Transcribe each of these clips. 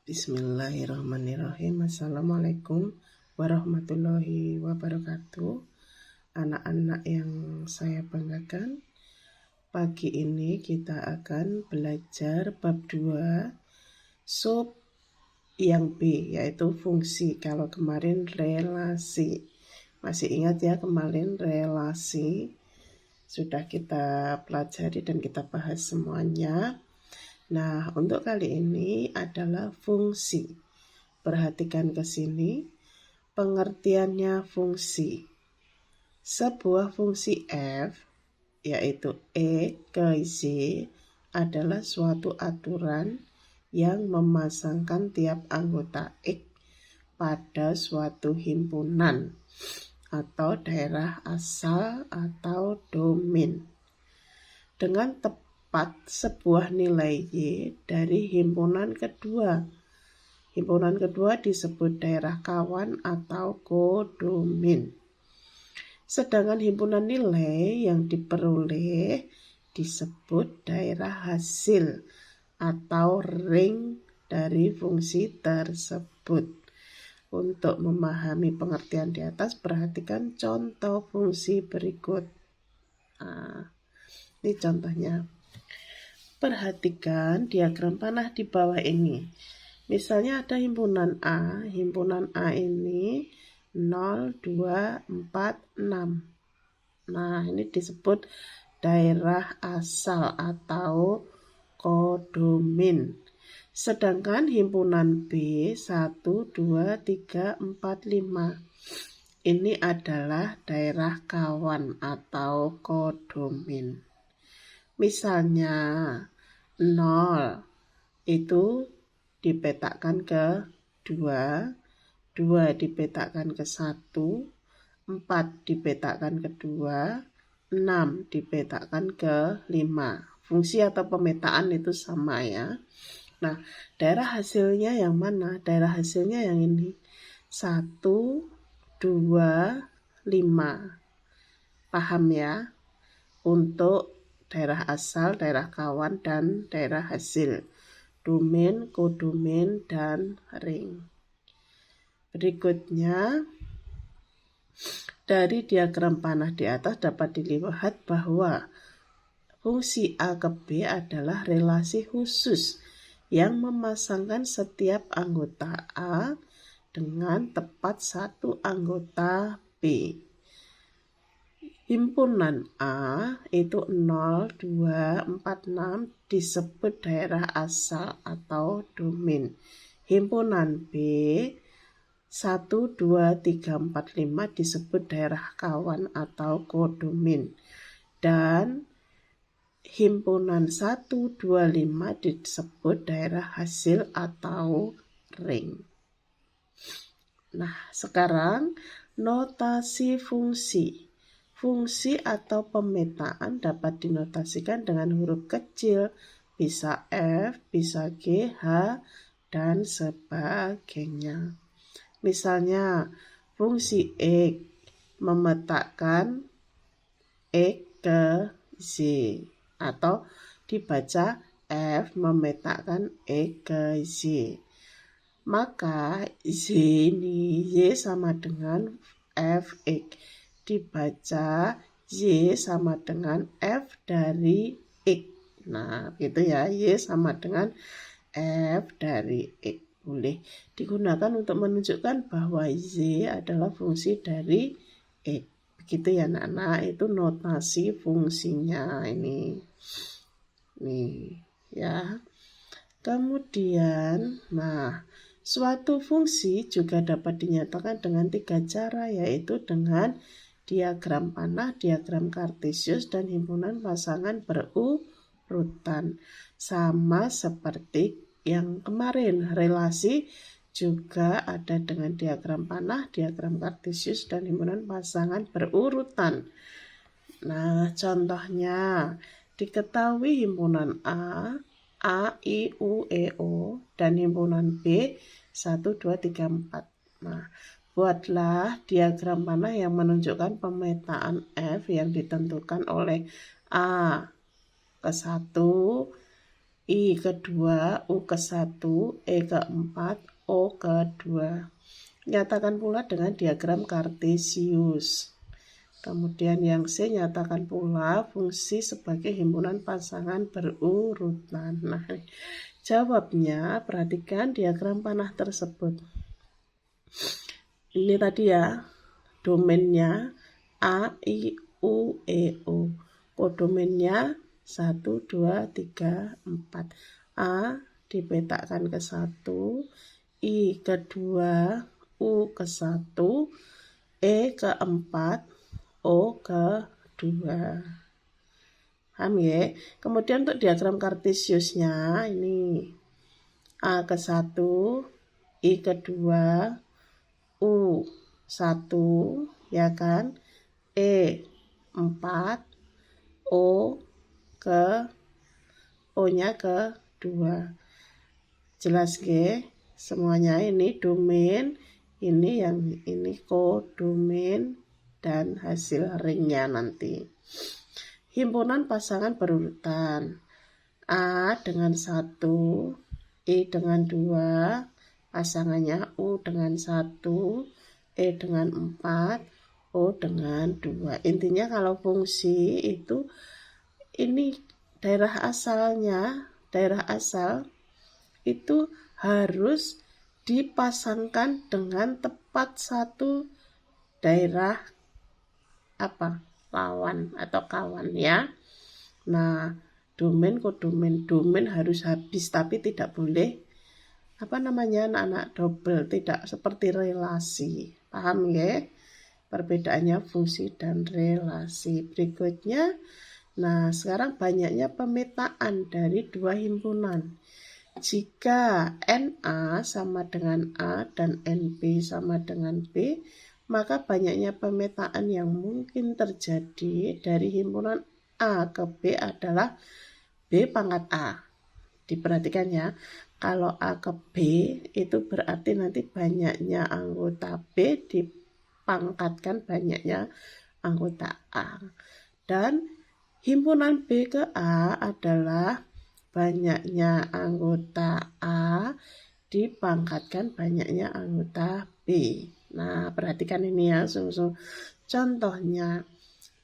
Bismillahirrahmanirrahim. Assalamualaikum warahmatullahi wabarakatuh. Anak-anak yang saya banggakan, pagi ini kita akan belajar bab 2 sub yang B, yaitu fungsi. Kalau kemarin relasi, masih ingat ya, kemarin relasi sudah kita pelajari dan kita bahas semuanya. Nah, untuk kali ini adalah fungsi. Perhatikan ke sini, pengertiannya fungsi. Sebuah fungsi f, yaitu E ke Z, adalah suatu aturan yang memasangkan tiap anggota X pada suatu himpunan atau daerah asal atau domain. Dengan tepat sebuah nilai Y dari himpunan kedua. Himpunan kedua disebut daerah kawan atau kodomin. Sedangkan himpunan nilai yang diperoleh disebut daerah hasil atau ring dari fungsi tersebut. Untuk memahami pengertian di atas, perhatikan contoh fungsi berikut. Ini contohnya. Perhatikan diagram panah di bawah ini. Misalnya ada himpunan A. Himpunan A ini 0, 2, 4, 6. Nah, ini disebut daerah asal atau kodomin. Sedangkan himpunan B 1, 2, 3, 4, 5. Ini adalah daerah kawan atau kodomin. Misalnya 0 itu dipetakan ke 2, 2 dipetakan ke 1, 4 dipetakan ke 2, 6 dipetakan ke 5. Fungsi atau pemetaan itu sama ya. Nah, daerah hasilnya yang mana? Daerah hasilnya yang ini. 1, 2, 5. Paham ya? Untuk daerah asal, daerah kawan, dan daerah hasil. Domain, kodomin, dan ring. Berikutnya, dari diagram panah di atas dapat dilihat bahwa fungsi A ke B adalah relasi khusus yang memasangkan setiap anggota A dengan tepat satu anggota B. Himpunan A itu 0, 2, 4, 6 disebut daerah asal atau domain. Himpunan B 1, 2, 3, 4, 5 disebut daerah kawan atau kodomin. Dan himpunan 1, 2, 5 disebut daerah hasil atau ring. Nah, sekarang notasi fungsi. Fungsi atau pemetaan dapat dinotasikan dengan huruf kecil, bisa F, bisa G, H, dan sebagainya. Misalnya, fungsi X memetakan X ke Z, atau dibaca F memetakan X ke Z. Maka Z ini Y sama dengan Fx. Dibaca Y sama dengan F dari X. Nah, gitu ya. Y sama dengan F dari X. Boleh digunakan untuk menunjukkan bahwa Y adalah fungsi dari X. Begitu ya anak-anak, itu notasi fungsinya ini. Nih, ya. Kemudian, nah, suatu fungsi juga dapat dinyatakan dengan 3 cara, yaitu dengan diagram panah, diagram kartesius, dan himpunan pasangan berurutan. Sama seperti yang kemarin, relasi juga ada dengan diagram panah, diagram kartesius, dan himpunan pasangan berurutan. Nah, contohnya, diketahui himpunan A, I, U, E, O, dan himpunan B 1, 2, 3, 4. Nah, buatlah diagram panah yang menunjukkan pemetaan F yang ditentukan oleh A ke 1, I kedua, U ke 1, E ke 4, O ke 2. Nyatakan pula dengan diagram kartesius. Kemudian yang C, nyatakan pula fungsi sebagai himpunan pasangan berurutan. Nah, jawabnya perhatikan diagram panah tersebut. Ini tadi ya, domainnya A, I, U, E, O. Kodomennya 1, 2, 3, 4. A dipetakan ke 1, I ke 2, U ke 1, E ke 4, O ke 2. Paham ya? Kemudian untuk diagram kartesiusnya ini A ke 1, I ke 2, U 1, ya kan? E 4, O-nya ke 2. Jelas ya? Semuanya ini domain, ini kodomain dan hasil ringnya nanti. Himpunan pasangan berurutan. A dengan 1, I dengan 2, pasangannya U dengan 1, E dengan 4, O dengan 2. Intinya kalau fungsi itu ini daerah asal itu harus dipasangkan dengan tepat satu daerah lawan atau kawan ya. Nah, domain harus habis, tapi tidak boleh anak-anak double, tidak seperti relasi. Paham ya? Perbedaannya fungsi dan relasi. Berikutnya, nah sekarang banyaknya pemetaan dari dua himpunan. Jika NA sama dengan A dan NB sama dengan B, maka banyaknya pemetaan yang mungkin terjadi dari himpunan A ke B adalah B pangkat A. Diperhatikan ya, kalau A ke B itu berarti nanti banyaknya anggota B dipangkatkan banyaknya anggota A. Dan himpunan B ke A adalah banyaknya anggota A dipangkatkan banyaknya anggota B. Nah, perhatikan ini ya, contohnya,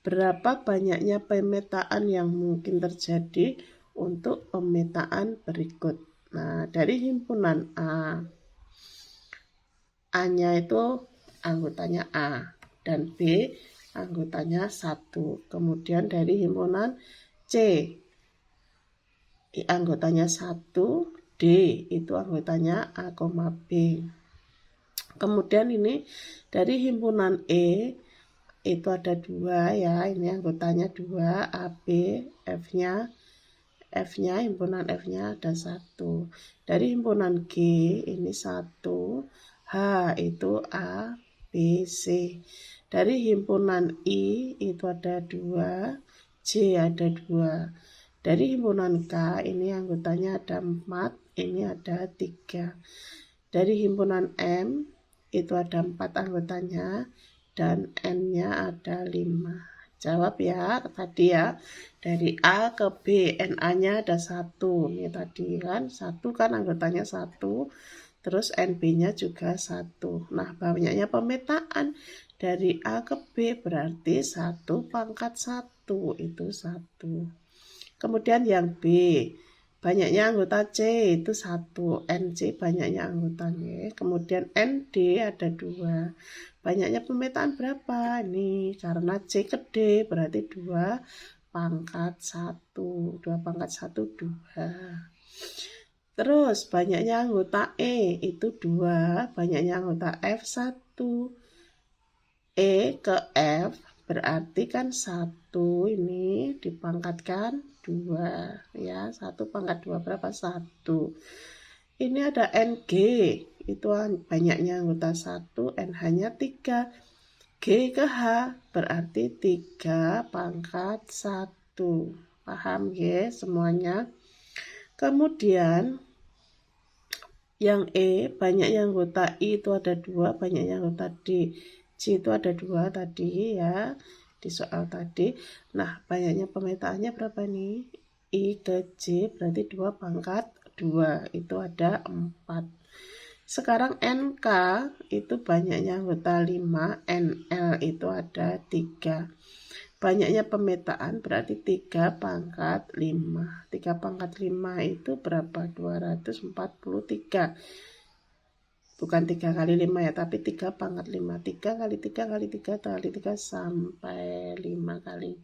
berapa banyaknya pemetaan yang mungkin terjadi untuk pemetaan berikut. Nah, dari himpunan A, A-nya itu anggotanya A, dan B anggotanya 1. Kemudian dari himpunan C, anggotanya 1, D itu anggotanya A, B. Kemudian ini dari himpunan E itu ada 2 ya, ini anggotanya 2, A, B, F-nya himpunan F-nya ada 1. Dari himpunan G ini 1, H itu A, B, C. Dari himpunan I itu ada 2, J ada 2. Dari himpunan K ini anggotanya ada 4, ini ada 3. Dari himpunan M itu ada 4 anggotanya dan N-nya ada 5. Jawab ya tadi ya, dari A ke B NA-nya ada 1. Ini tadi kan 1 kan anggotanya 1, terus NB-nya juga 1. Nah, banyaknya pemetaan dari A ke B berarti 1 pangkat 1 itu 1. Kemudian yang B, banyaknya anggota C itu 1, NC banyaknya anggotanya. Kemudian ND ada 2. Banyaknya pemetaan berapa? Ini karena C ke D berarti 2 pangkat 1. 2 pangkat 1, 2. Terus banyaknya anggota E itu 2, banyaknya anggota F 1. E ke F berarti kan 1 ini dipangkatkan 2 ya, 1 pangkat 2 berapa? 1. Ini ada NG, itu banyaknya anggota 1, NH-nya 3. G ke H berarti 3 pangkat 1. Paham ya semuanya? Kemudian yang E, banyaknya anggota I itu ada 2, banyaknya anggota D. C itu ada 2 tadi ya, di soal tadi. Nah, banyaknya pemetaannya berapa nih? I ke J berarti 2 pangkat 2, itu ada 4. Sekarang NK itu banyaknya anggota 5, NL itu ada 3. Banyaknya pemetaan berarti 3 pangkat 5. 3 pangkat 5 itu berapa? 243. Bukan 3 kali 5 ya, tapi 3 pangkat 5. 3 kali 3 kali 3 kali 3 sampai 5 kali.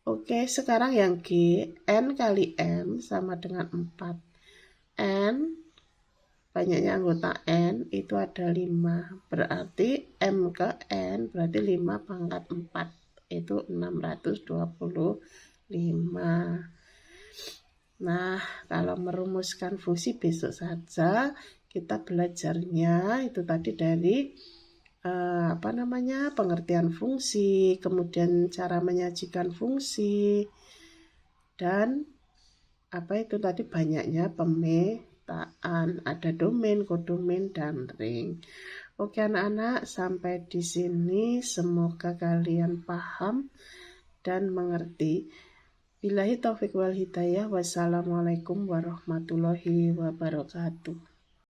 Oke, sekarang yang G, N kali M sama dengan 4. N, banyaknya anggota N itu ada 5. Berarti M ke N berarti 5 pangkat 4. Itu 625. Nah, kalau merumuskan fungsi besok saja kita belajarnya itu tadi dari pengertian fungsi, kemudian cara menyajikan fungsi, dan itu tadi banyaknya pemetaan, ada domain, kodomain, dan ring. Oke anak-anak, sampai di sini semoga kalian paham dan mengerti. Billahi taufiq wal hidayah. Wassalamualaikum warahmatullahi wabarakatuh.